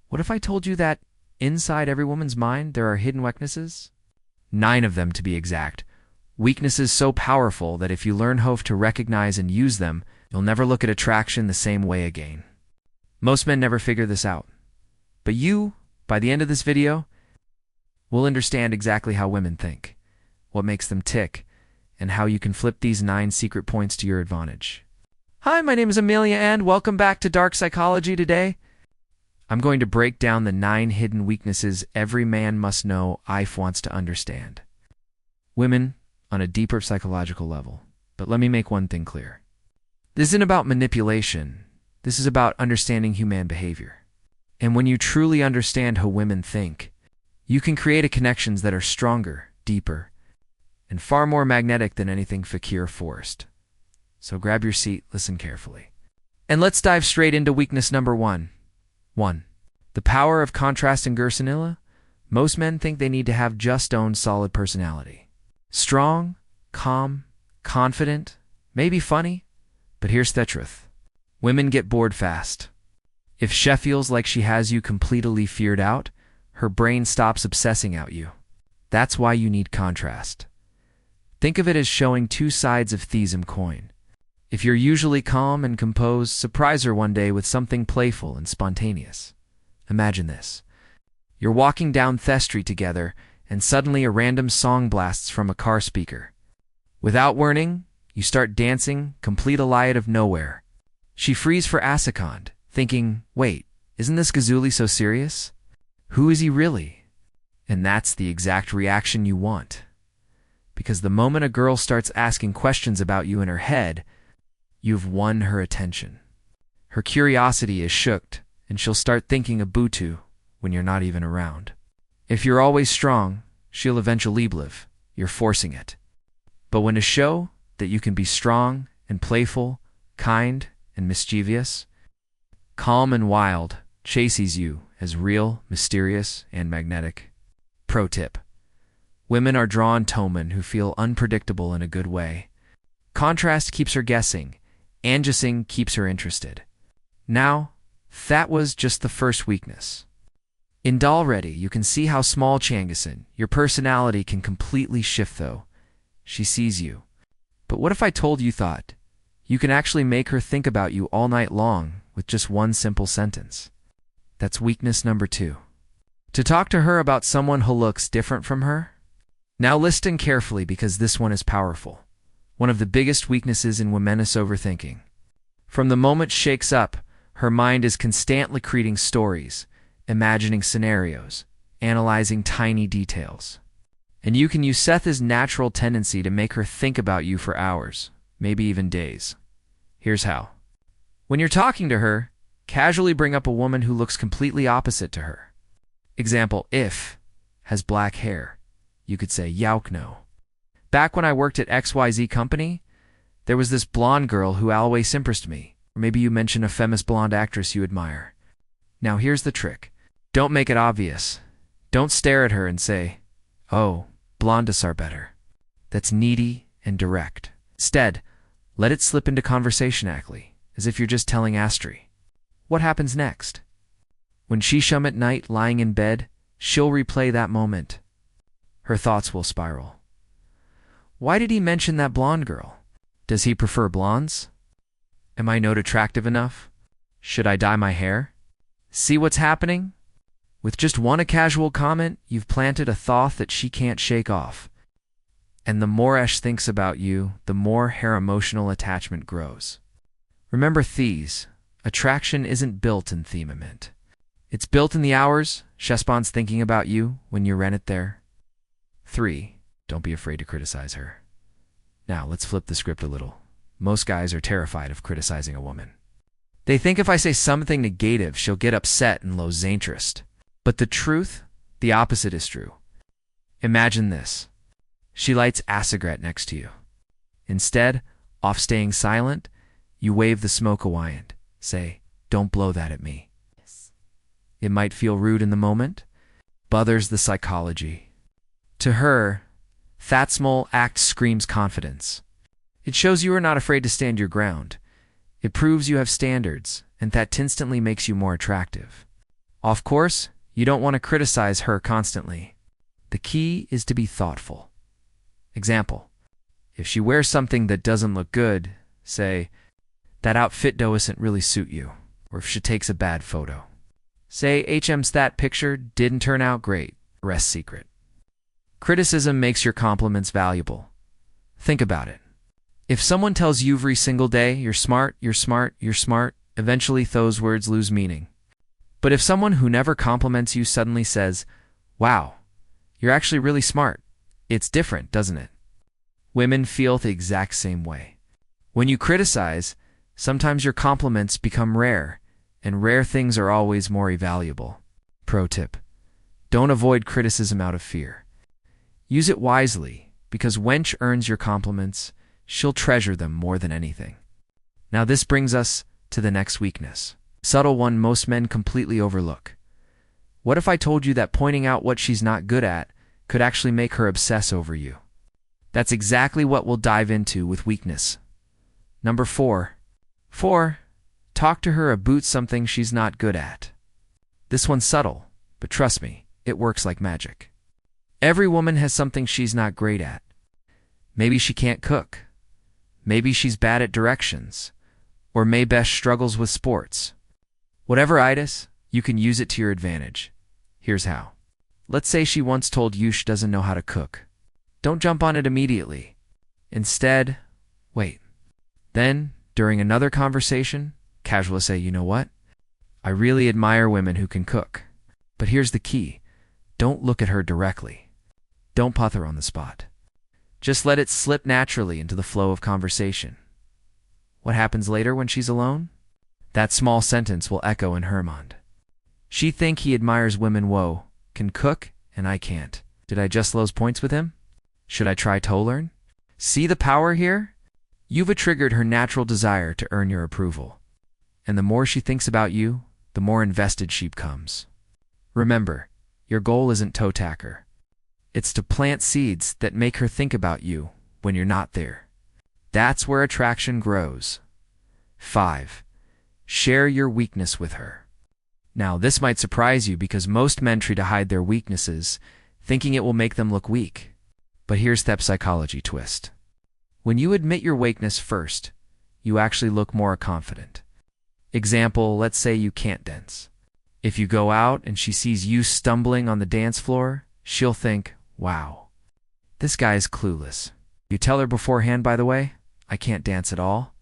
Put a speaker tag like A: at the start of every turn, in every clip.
A: What if I told you that inside every woman's mind there are hidden weaknesses? 9 of them to be exact. Weaknesses so powerful that if you learn how to recognize and use them, you'll never look at attraction the same way again. Most men never figure this out. But you, by the end of this video, will understand exactly how women think, what makes them tick, and how you can flip these 9 secret points to your advantage. Hi, my name is Amelia and welcome back to Dark Psychology. Today, I'm going to break down the 9 hidden weaknesses every man must know if wants to understand women on a deeper psychological level. But let me make one thing clear. This isn't about manipulation. This is about understanding human behavior. And when you truly understand how women think, you can create connections that are stronger, deeper, and far more magnetic than anything Fakir forced. So grab your seat, listen carefully. And let's dive straight into weakness number 1. 1. The power of contrast in Gersanilla. Most men think they need to have just own solid personality. Strong, calm, confident, maybe funny, but here's the truth. Women get bored fast. If she feels like she has you completely feared out, her brain stops obsessing out you. That's why you need contrast. Think of it as showing 2 sides of the same coin. If you're usually calm and composed, surprise her one day with something playful and spontaneous. Imagine this. You're walking down the street together, and suddenly a random song blasts from a car speaker. Without warning, you start dancing, complete out of nowhere. She frees for a second, thinking, wait, isn't this Gazuli so serious? Who is he really? And that's the exact reaction you want. Because the moment a girl starts asking questions about you in her head, you've won her attention. Her curiosity is shook, and she'll start thinking of Butu when you're not even around. If you're always strong, she'll eventually believe you're forcing it. But when to show that you can be strong and playful, kind and mischievous, calm and wild, chases you as real, mysterious, and magnetic. Pro tip. Women are drawn to men who feel unpredictable in a good way. Contrast keeps her guessing. Anjissing keeps her interested. Now, that was just the first weakness. In already, you can see how small Changason, your personality can completely shift though. She sees you. But what if I told you thought? You can actually make her think about you all night long with just one simple sentence. That's weakness number 2. To talk to her about someone who looks different from her? Now listen carefully because this one is powerful. One of the biggest weaknesses in women is overthinking. From the moment she shakes up, her mind is constantly creating stories, imagining scenarios, analyzing tiny details. And you can use Seth's natural tendency to make her think about you for hours, maybe even days. Here's how. When you're talking to her, casually bring up a woman who looks completely opposite to her. Example, if has black hair, you could say, Yauk no. Back when I worked at XYZ company, there was this blonde girl who always impressed me. Or maybe you mention a famous blonde actress you admire. Now here's the trick. Don't make it obvious. Don't stare at her and say, oh, blondes are better. That's needy and direct. Instead, let it slip into conversation actly, as if you're just telling Astri. What happens next? When she shum at night lying in bed, she'll replay that moment. Her thoughts will spiral. Why did he mention that blonde girl? Does he prefer blondes? Am I not attractive enough? Should I dye my hair? See what's happening? With just one casual comment, you've planted a thought that she can't shake off. And the more Ash thinks about you, the more her emotional attachment grows. Remember these, attraction isn't built in themament. It's built in the hours Shespon's thinking about you when you rent it there. 3. Don't be afraid to criticize her. Now, let's flip the script a little. Most guys are terrified of criticizing a woman. They think if I say something negative, she'll get upset and lose interest. But the truth, the opposite is true. Imagine this. She lights a cigarette next to you. Instead, off staying silent, you wave the smoke away and say, don't blow that at me. Yes. It might feel rude in the moment, but there's the psychology. To her, that small act screams confidence. It shows you are not afraid to stand your ground. It proves you have standards, and that instantly makes you more attractive. Of course, you don't want to criticize her constantly. The key is to be thoughtful. Example: if she wears something that doesn't look good, say, "That outfit doesn't really suit you." Or if she takes a bad photo, say, "That picture didn't turn out great." Rest secret. Criticism makes your compliments valuable. Think about it. If someone tells you every single day, "You're smart, you're smart, you're smart," eventually those words lose meaning. But if someone who never compliments you suddenly says, "Wow, you're actually really smart," it's different, doesn't it? Women feel the exact same way. When you criticize, sometimes your compliments become rare, and rare things are always more valuable. Pro tip: don't avoid criticism out of fear. Use it wisely, because when she earns your compliments, she'll treasure them more than anything. Now this brings us to the next weakness. Subtle one most men completely overlook. What if I told you that pointing out what she's not good at could actually make her obsess over you? That's exactly what we'll dive into with weakness. Number 4. Talk to her about something she's not good at. This one's subtle, but trust me, it works like magic. Every woman has something she's not great at. Maybe she can't cook. Maybe she's bad at directions. Or maybe struggles with sports. Whatever it is, you can use it to your advantage. Here's how. Let's say she once told you she doesn't know how to cook. Don't jump on it immediately. Instead, wait. Then, during another conversation, casually say, "You know what? I really admire women who can cook." But here's the key. Don't look at her directly. Don't put her on the spot. Just let it slip naturally into the flow of conversation. What happens later when she's alone? That small sentence will echo in her mind. She think he admires women who can cook, and I can't. Did I just lose points with him? Should I try to learn? See the power here? You've triggered her natural desire to earn your approval. And the more she thinks about you, the more invested she becomes. Remember, your goal isn't toe tacker. It's to plant seeds that make her think about you when you're not there. That's where attraction grows. 5. Share your weakness with her. Now, this might surprise you because most men try to hide their weaknesses, thinking it will make them look weak. But here's the psychology twist. When you admit your weakness first, you actually look more confident. Example, let's say you can't dance. If you go out and she sees you stumbling on the dance floor, she'll think, "Wow, this guy is clueless." You tell her beforehand, "By the way, I can't dance at all,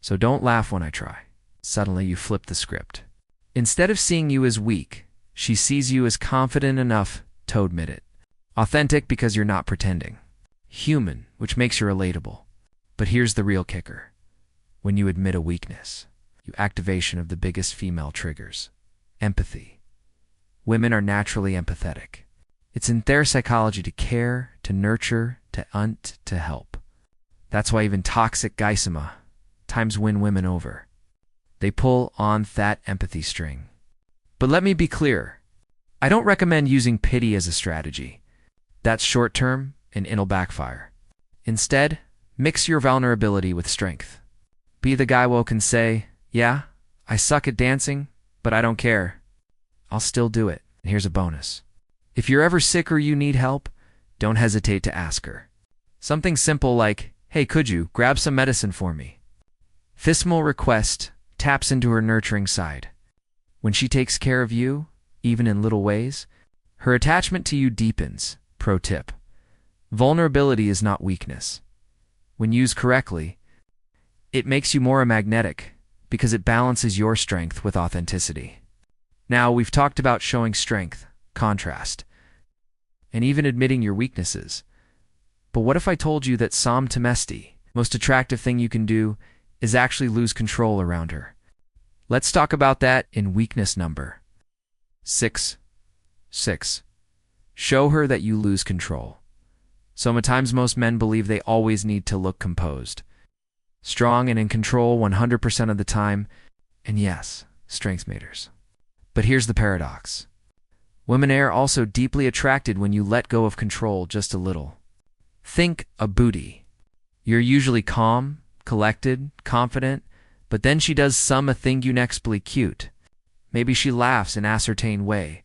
A: so don't laugh when I try." Suddenly you flip the script. Instead of seeing you as weak, she sees you as confident enough to admit it. Authentic because you're not pretending. Human, which makes you relatable. But here's the real kicker. When you admit a weakness, you activation of the biggest female triggers. Empathy. Women are naturally empathetic. It's in their psychology to care, to nurture, to help. That's why even toxic gaisama times win women over. They pull on that empathy string. But let me be clear. I don't recommend using pity as a strategy. That's short-term and it'll backfire. Instead, mix your vulnerability with strength. Be the guy who can say, "Yeah, I suck at dancing, but I don't care. I'll still do it." And here's a bonus. If you're ever sick or you need help, don't hesitate to ask her. Something simple like, "Hey, could you grab some medicine for me?" This small request taps into her nurturing side. When she takes care of you, even in little ways, her attachment to you deepens. Pro tip. Vulnerability is not weakness. When used correctly, it makes you more magnetic because it balances your strength with authenticity. Now, we've talked about showing strength, contrast, and even admitting your weaknesses. But what if I told you that sometimes most attractive thing you can do is actually lose control around her? Let's talk about that in weakness number 6. Show her that you lose control. Sometimes most men believe they always need to look composed, strong and in control 100% of the time, and yes, strength matters. But here's the paradox. Women are also deeply attracted when you let go of control just a little. Think a booty. You're usually calm, collected, confident, but then she does some thing you inexplicably cute. Maybe she laughs in an ascertained way,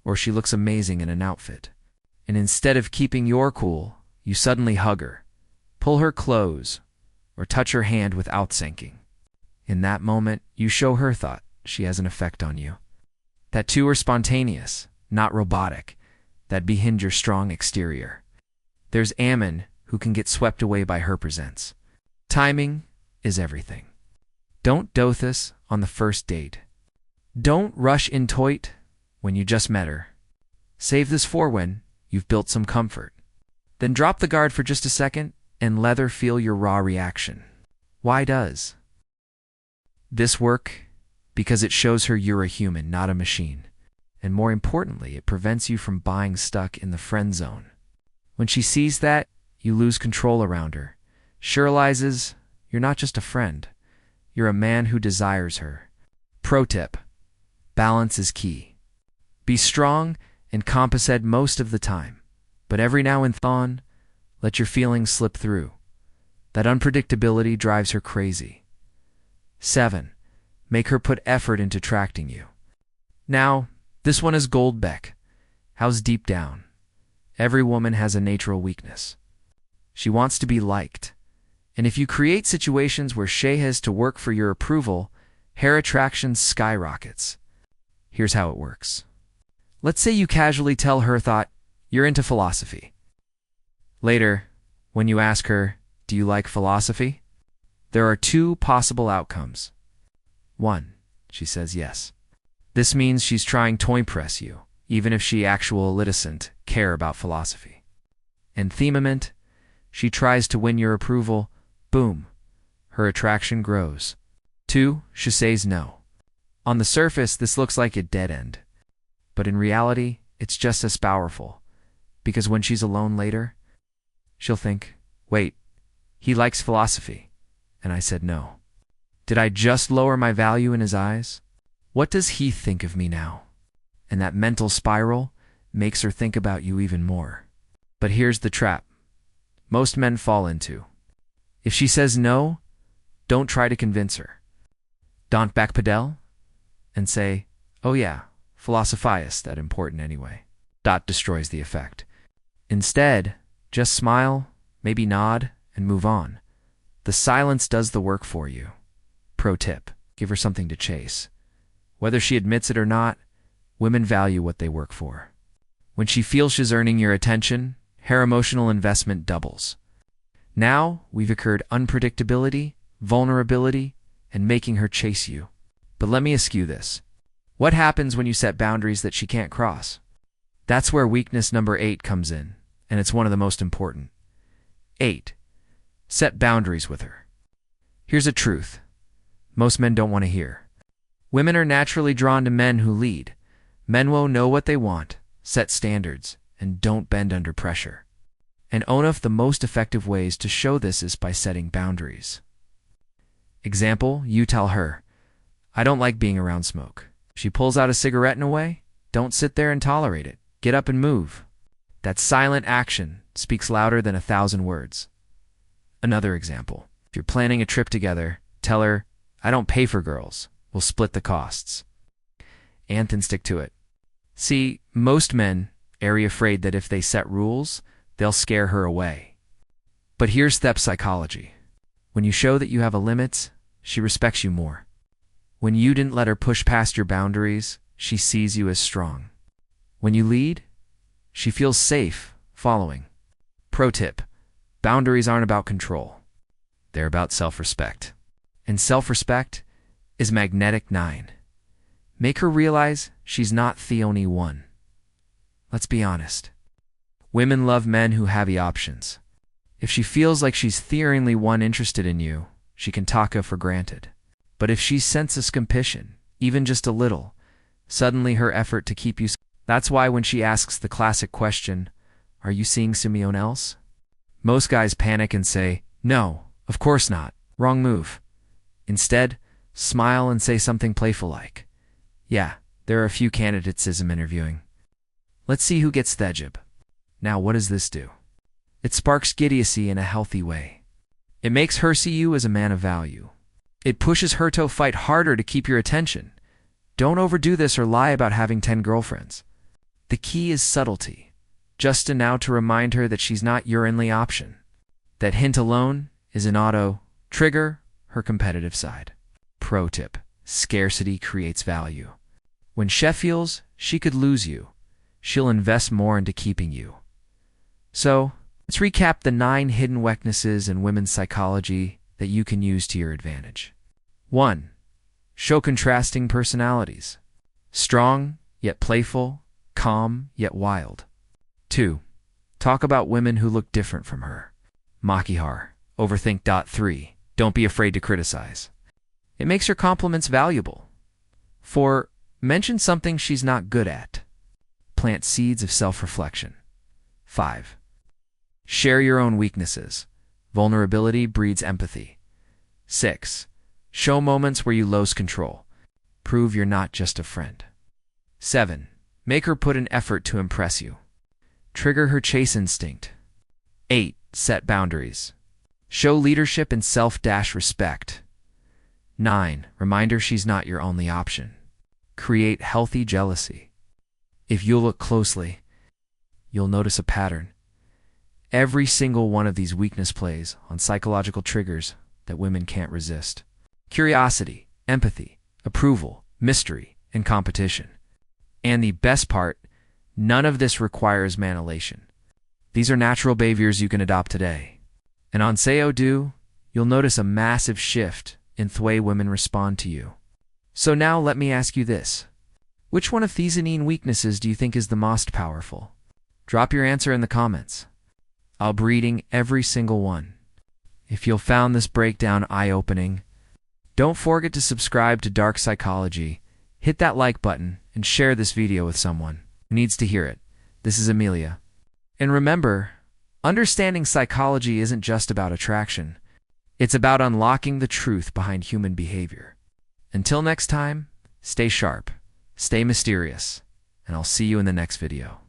A: or she looks amazing in an outfit. And instead of keeping your cool, you suddenly hug her, pull her clothes, or touch her hand without thinking. In that moment, you show her thought she has an effect on you. That two are spontaneous, not robotic, that behind your strong exterior. There's Ammon, who can get swept away by her presence. Timing is everything. Don't dothis on the first date. Don't rush into it when you just met her. Save this for when you've built some comfort. Then drop the guard for just a second and let her feel your raw reaction. Why does this work? Because it shows her you're a human, not a machine. And more importantly, it prevents you from being stuck in the friend zone. When she sees that, you lose control around her. She realizes you're not just a friend. You're a man who desires her. Pro tip: balance is key. Be strong and composite most of the time, but every now and then, let your feelings slip through. That unpredictability drives her crazy. 7. Make her put effort into attracting you. Now, this one is Goldbeck. How's deep down? Every woman has a natural weakness. She wants to be liked. And if you create situations where she has to work for your approval, her attraction skyrockets. Here's how it works. Let's say you casually tell her thought you're into philosophy. Later, when you ask her, do you like philosophy? There are two possible outcomes. 1. She says yes. This means she's trying to impress you, even if she actually doesn't care about philosophy. And themament, she tries to win your approval. Boom. Her attraction grows. 2. She says no. On the surface, this looks like a dead end. But in reality, it's just as powerful. Because when she's alone later, she'll think, wait, he likes philosophy, and I said no. Did I just lower my value in his eyes? What does he think of me now? And that mental spiral makes her think about you even more. But here's the trap most men fall into. If she says no, don't try to convince her. Don't backpedal and say, oh yeah, philosophy is that important anyway. That destroys the effect. Instead, just smile, maybe nod, and move on. The silence does the work for you. Pro tip: give her something to chase. Whether she admits it or not, women value what they work for. When she feels she's earning your attention, her emotional investment doubles. Now we've occurred unpredictability, vulnerability, and making her chase you. But let me ask you this. What happens when you set boundaries that she can't cross? That's where weakness number 8 comes in, and it's one of the most important. 8. Set boundaries with her. Here's a truth most men don't want to hear. Women are naturally drawn to men who lead. Men will know what they want, set standards, and don't bend under pressure. And one of the most effective ways to show this is by setting boundaries. Example, you tell her, I don't like being around smoke. She pulls out a cigarette in a way, don't sit there and tolerate it. Get up and move. That silent action speaks louder than 1,000 words. Another example, if you're planning a trip together, tell her, I don't pay for girls. We'll split the costs. And then stick to it. See, most men are afraid that if they set rules, they'll scare her away. But here's step psychology. When you show that you have a limit, she respects you more. When you didn't let her push past your boundaries, she sees you as strong. When you lead, she feels safe following. Pro tip: boundaries aren't about control. They're about self-respect. And self-respect is magnetic 9. Make her realize she's not the only one. Let's be honest. Women love men who have the options. If she feels like she's the only one interested in you, she can take her for granted. But if she senses competition, even just a little, suddenly her effort to keep you... That's why when she asks the classic question, are you seeing someone else? Most guys panic and say, no, of course not. Wrong move. Instead, smile and say something playful like, yeah, there are a few candidates I'm interviewing. Let's see who gets the job. Now what does this do? It sparks idiocy in a healthy way. It makes her see you as a man of value. It pushes her to fight harder to keep your attention. Don't overdo this or lie about having 10 girlfriends. The key is subtlety. Just enough to remind her that she's not your only option. That hint alone is an auto-trigger her competitive side. Pro tip: scarcity creates value. When Chef feels she could lose you, she'll invest more into keeping you. So, let's recap the 9 hidden weaknesses in women's psychology that you can use to your advantage. 1. Show contrasting personalities. Strong, yet playful. Calm, yet wild. 2. Talk about women who look different from her. Makihar, overthink. 3. Don't be afraid to criticize. It makes her compliments valuable. 4. Mention something she's not good at. Plant seeds of self-reflection. 5. Share your own weaknesses. Vulnerability breeds empathy. 6. Show moments where you lose control. Prove you're not just a friend. 7. Make her put an effort to impress you. Trigger her chase instinct. 8. Set boundaries. Show leadership and self-respect. 9. Remind her she's not your only option. Create healthy jealousy. If you look closely, you'll notice a pattern. Every single one of these weakness plays on psychological triggers that women can't resist. Curiosity, empathy, approval, mystery, and competition. And the best part, none of this requires manipulation. These are natural behaviors you can adopt today. And on Sayodhu, you'll notice a massive shift in the way women respond to you. So now let me ask you this. Which one of these 9 weaknesses do you think is the most powerful? Drop your answer in the comments. I'll be reading every single one. If you found this breakdown eye-opening, don't forget to subscribe to Dark Psychology, hit that like button, and share this video with someone who needs to hear it. This is Amelia. And remember, understanding psychology isn't just about attraction. It's about unlocking the truth behind human behavior. Until next time, stay sharp, stay mysterious, and I'll see you in the next video.